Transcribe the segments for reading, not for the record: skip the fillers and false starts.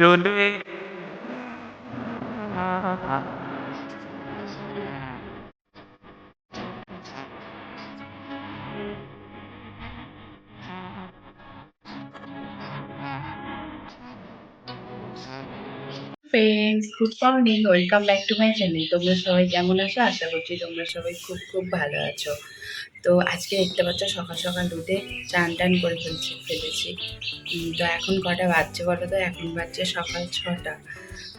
চলে friends, good morning, welcome back to my channel. তোমরা সবাই কেমন আছো? আশা করছি তোমরা সবাই খুব খুব ভালো আছো। তো আজকে দেখতে পাচ্ছ সকাল সকাল উঠে চান টান করে ফেলেছি। তো এখন কটা বাজছে বলো তো? এখন বাজছে সকাল 6টা।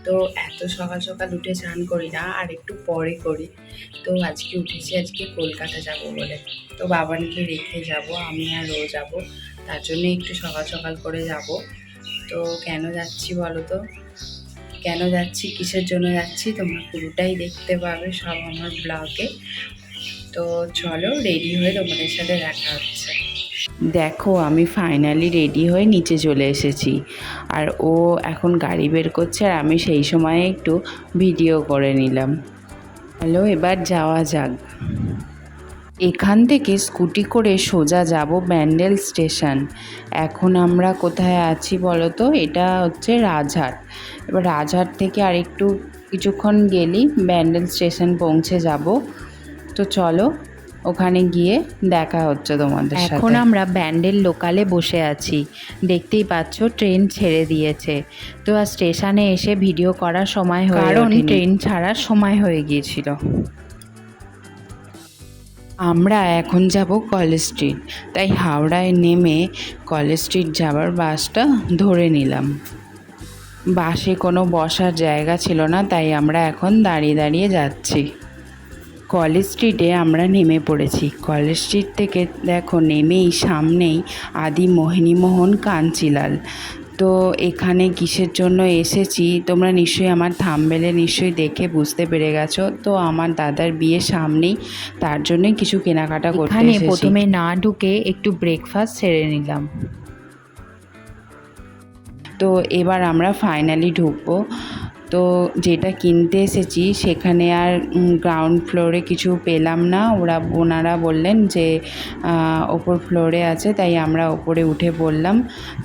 তো এত সকাল সকাল উঠে চান করি না, আর একটু পরে করি। তো আজকে উঠেছি, আজকে কলকাতা যাব বলে। তো বাবানকে রেখে যাব, আমি আর ও যাব। তার জন্য একটু সকাল সকাল করে যাব। তো কেন যাচ্ছি বলো তো? কেন যাচ্ছি, কিসের জন্য যাচ্ছি, তোমরা পুরোটাই দেখতে পাবে সব আমার ব্লগে। তো চলো, রেডি হয়ে তোমাদের সাথে দেখা হচ্ছে। দেখো, আমি ফাইনালি রেডি হয়ে নিচে চলে এসেছি, আর ও এখন গাড়ি বের করছে, আর আমি সেই সময়ে একটু ভিডিও করে নিলাম। চলো এবার যাওয়া যাক। এখান থেকে স্কুটি করে সোজা যাব ব্যান্ডেল স্টেশন। এখন আমরা কোথায় আছি বলো তো? এটা হচ্ছে রাজহাট। এবার রাজহাট থেকে আর একটু কিছুক্ষণ গেলেই ব্যান্ডেল স্টেশন পৌঁছে যাব। তো চলো, ওখানে গিয়ে দেখা হচ্ছে তোমাদের সাথে। এখন আমরা ব্যান্ডেল লোকালে বসে আছি, দেখতেই পাচ্ছ ট্রেন ছেড়ে দিয়েছে। তো আর স্টেশনে এসে ভিডিও করার সময় হয়ে ওঠেনি, কারণ ট্রেন ছাড়ার সময় হয়ে গিয়েছিল। আমরা এখন যাব কলেজ স্ট্রিট, তাই হাওড়ায় নেমে কলেজ স্ট্রিট যাবার বাসটা ধরে নিলাম। বাসে কোনো বসার জায়গা ছিল না, তাই আমরা এখন দাঁড়িয়ে দাঁড়িয়ে যাচ্ছি। কলেজ স্ট্রিটে আমরা নেমে পড়েছি। কলেজ স্ট্রিট থেকে দেখো নেমেই সামনেই আদি মোহিনীমোহন কাঞ্চিলাল। তো এখানে কিসের জন্য এসেছি তোমরা নিশ্চয়ই আমার থাম্বনেলে নিশ্চয়ই দেখে বুঝতে পেরে গেছো। তো আমার দাদার বিয়ে সামনেই, তার জন্যই কিছু কেনাকাটা করতে এসেছি। এখানে প্রথমে না ঢুকে একটু ব্রেকফাস্ট সেরে নিলাম। তো এবার আমরা ফাইনালি ঢুকবো। তো যেটা কিনতে এসেছি সেখানে আর গ্রাউন্ড ফ্লোরে কিছু পেলাম না। ওনারা বললেন যে ওপর ফ্লোরে আছে, তাই আমরা ওপরে উঠে পড়লাম।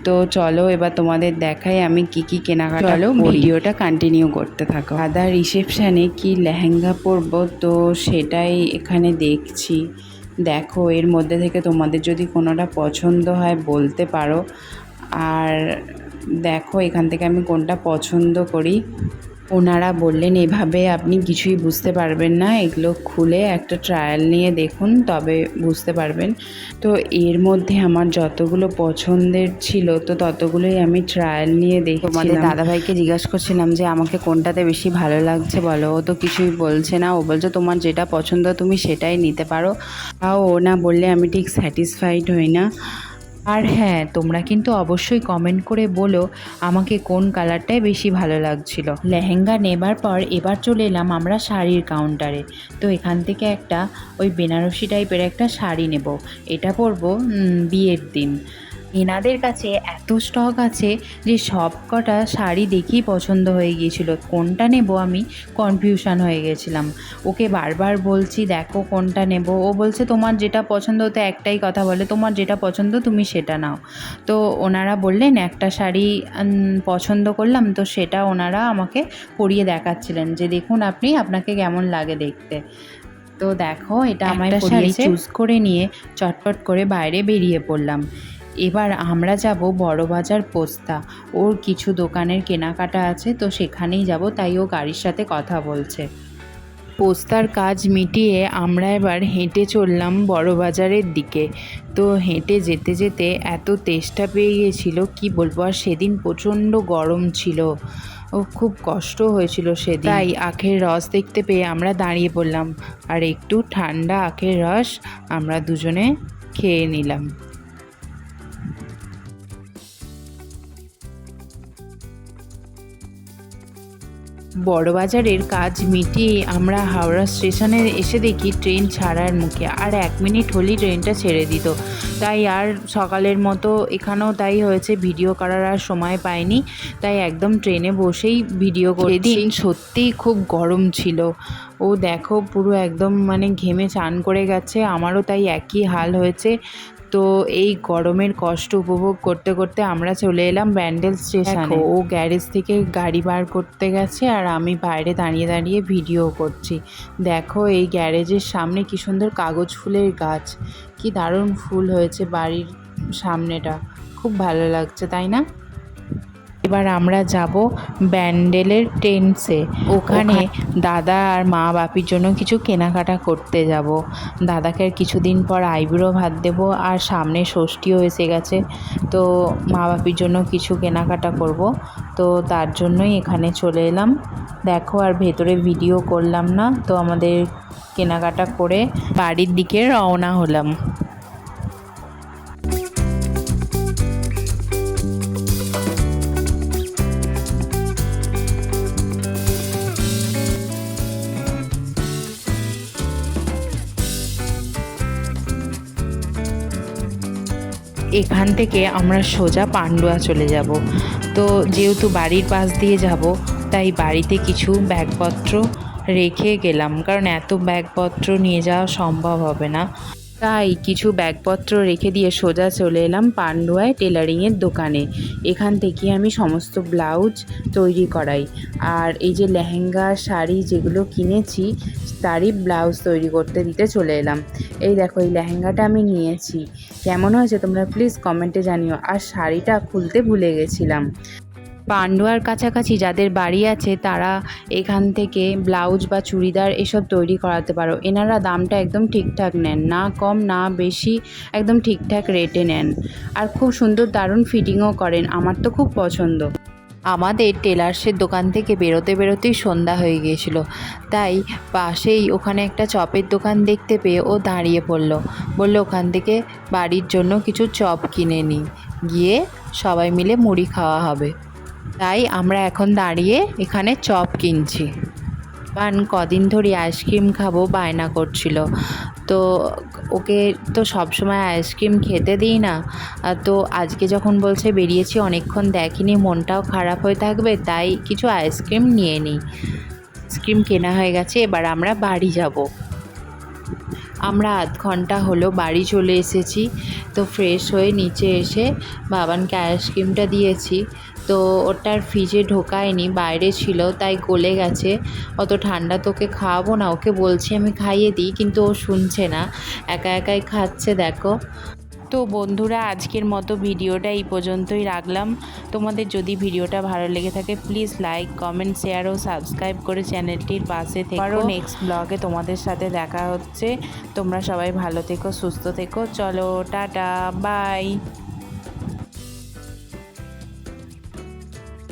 তো চলো এবার তোমাদের দেখাই আমি কি কেনাকাটা। চলো ভিডিওটা কন্টিনিউ করতে থাকো। দাদা রিসেপশানে কি লেহেঙ্গা পরবো, তো সেটাই এখানে দেখছি। দেখো এর মধ্যে থেকে তোমাদের যদি কোনোটা পছন্দ হয় বলতে পারো। আর দেখো এখান থেকে আমি কোনটা পছন্দ করি। ওনারা বললেন এভাবে আপনি কিছুই বুঝতে পারবেন না, এগুলো খুলে একটা ট্রায়াল নিয়ে দেখুন, তবে বুঝতে পারবেন। তো এর মধ্যে আমার যতগুলো পছন্দের ছিল তো ততগুলোই আমি ট্রায়াল নিয়ে দেখছিলাম। তোমাদের দাদাভাইকে জিজ্ঞাসা করছিলাম যে আমাকে কোনটাতে বেশি ভালো লাগছে বলো। ও তো কিছুই বলছে না, ও বলছে তোমার যেটা পছন্দ তুমি সেটাই নিতে পারো। তাও ও না বললে আমি ঠিক স্যাটিসফাইড হই না। আর হ্যাঁ, তোমরা কিন্তু অবশ্যই কমেন্ট করে বলো আমাকে কোন কালারটাই বেশি ভালো লাগছিল। লেহেঙ্গা নেবার পর এবার চলে এলাম আমরা শাড়ির কাউন্টারে। তো এখান থেকে একটা ওই বেনারসি টাইপের একটা শাড়ি নেব। এটা পরবো বিয়ের দিন। এনাদের কাছে এত স্টক আছে যে সব কটা শাড়ি দেখেই পছন্দ হয়ে গিয়েছিল। কোনটা নেব আমি কনফিউশন হয়ে গেছিলাম। ওকে বারবার বলছি দেখো কোনটা নেব, ও বলছে তোমার যেটা পছন্দ, তো একটাই কথা বলে তোমার যেটা পছন্দ তুমি সেটা নাও। তো ওনারা বললেন একটা শাড়ি পছন্দ করলাম, তো সেটা ওনারা আমাকে পরিয়ে দেখাচ্ছিলেন যে দেখুন আপনি, আপনাকে কেমন লাগে দেখতে। তো দেখো এটা আমার শাড়ি চুজ করে নিয়ে চটপট করে বাইরে বেরিয়ে পড়লাম। এবার আমরা যাব বড়বাজার পোস্তা। ওর কিছু দোকানের কেনাকাটা আছে, তো সেখানেই যাব, তাই ও গাড়ির সাথে কথা বলছে। পোস্তার কাজ মিটিয়ে আমরা এবার হেঁটে চললাম বড়বাজারের দিকে। তো হেঁটে যেতে যেতে এত তেষ্টা পেয়ে গিয়েছিল কি বলবো। আর সেদিন প্রচণ্ড গরম ছিল, ও খুব কষ্ট হয়েছিল সেদিন। তাই আখের রস দেখতে পেয়ে আমরা দাঁড়িয়ে পড়লাম, আর একটু ঠান্ডা আখের রস আমরা দুজনে খেয়ে নিলাম। বড়বাজারের কাজ মিটিয়ে আমরা হাওড়া স্টেশনে এসে দেখি ট্রেন ছাড়ার মুখে, আর 1 মিনিট হলেই ট্রেনটা ছেড়ে দিত। তাই আর সকালের মতো এখানেও তাই হয়েছে, ভিডিও করার আর সময় পাইনি, তাই একদম ট্রেনে বসেই ভিডিও করছি। সেদিন সত্যিই খুব গরম ছিল। ও দেখো পুরো একদম মানে ঘেমে চান করে গেছে, আমারও তাই একই হাল হয়েছে। তো এই গরমের কষ্ট উপভোগ করতে করতে আমরা চলে এলাম ব্যান্ডেল স্টেশনে। ও গ্যারেজ থেকে গাড়ি বার করতে গেছে আর আমি বাইরে দাঁড়িয়ে দাঁড়িয়ে ভিডিও করছি। দেখো এই গ্যারেজের সামনে কি সুন্দর কাগজ ফুলের গাছ, কি দারুণ ফুল হয়েছে বাড়ির সামনেটা, খুব ভালো লাগছে তাই না? এবার আমরা যাব ব্যান্ডেলের টেন্টসে। ওখানে দাদা আর মা বাপির জন্য কিছু কেনাকাটা করতে যাব। দাদাকে আর কিছুদিন পর আইবুড়ো ভাত দেবো আর সামনে ষষ্ঠীও এসে গেছে, তো মা বাপির জন্য কিছু কেনাকাটা করব, তো তার জন্যই এখানে চলে এলাম। দেখো আর ভেতরে ভিডিও করলাম না, তো আমাদের কেনাকাটা করে বাড়ির দিকে রওনা হলাম। এখান থেকে আমরা সোজা পান্ডুয়া চলে যাব। তো যেহেতু বাড়ির পাশ দিয়ে যাব, তাই বাড়িতে কিছু ব্যাগপত্র রেখে গেলাম, কারণ এত ব্যাগপত্র নিয়ে যাওয়া সম্ভব হবে না। তাই কিছু ব্যাগপত্র রেখে দিয়ে সোজা চলে এলাম পান্ডুয়ায় টেলারিংয়ের দোকানে। এখান থেকে আমি সমস্ত ব্লাউজ তৈরি করাই, আর এই যে লেহেঙ্গা শাড়ি যেগুলো কিনেছি তারই ব্লাউজ তৈরি করতে দিতে চলে এলাম। এই দেখো এই লেহেঙ্গাটা আমি নিয়েছি, কেমন হয়েছে তোমরা প্লিজ কমেন্টে জানিও। আর শাড়িটা খুলতে ভুলে গেছিলাম। পান্ডুয়ার কাছাকাছি যাদের বাড়ি আছে তারা এখান থেকে ব্লাউজ বা চুড়িদার এসব তৈরি করাতে পারো। এনারা দামটা একদম ঠিকঠাক নেন, না কম না বেশি, একদম ঠিকঠাক রেটে নেন, আর খুব সুন্দর দারুণ ফিটিংও করেন। আমার তো খুব পছন্দ। আমাদের টেলার্সের দোকান থেকে বেরোতে বেরোতেই সন্ধ্যা হয়ে গিয়েছিল, তাই পাশেই ওখানে একটা চপের দোকান দেখতে পেয়ে ও দাঁড়িয়ে পড়লো, বললো ওখান থেকে বাড়ির জন্য কিছু চপ কিনে নিই, গিয়ে সবাই মিলে মুড়ি খাওয়া হবে। তাই আমরা এখন দাঁড়িয়ে এখানে চপ কিনছি। কদিন ধরে আইসক্রিম খাবো বায়না করছিল, তো ওকে তো সবসময় আইসক্রিম খেতে দিই না, তো আজকে যখন বলছে বেরিয়েছি অনেকক্ষণ দেখিনি, মনটাও খারাপ হয়ে থাকবে, তাই কিছু আইসক্রিম নিয়ে নিই। আইসক্রিম কেনা হয়ে গেছে, এবার আমরা বাড়ি যাব। আমরা আধ ঘন্টা হলো বাড়ি চলে এসেছি। তো ফ্রেশ হয়ে নিচে এসে বাবানকে আইসক্রিমটা দিয়েছি, তো ওটার ফ্রিজে ঢোকায়নি, বাইরে ছিল তাই গলে গেছে। অত ঠান্ডা তোকে খাওয়াবো না, ওকে বলছি আমি খাইয়ে দিই, কিন্তু ও শুনছে না, একা একাই খাচ্ছে দেখো। তো বন্ধুরা আজকের মতো ভিডিওটা এই পর্যন্তই রাখলাম। তোমাদের যদি ভিডিওটা ভালো লেগে থাকে প্লিজ লাইক কমেন্ট শেয়ার ও সাবস্ক্রাইব করে চ্যানেলটির পাশে থেকো। আরও নেক্সট ব্লগে তোমাদের সাথে দেখা হচ্ছে। তোমরা সবাই ভালো থেকো, সুস্থ থেকো। চলো টাটা, বাই।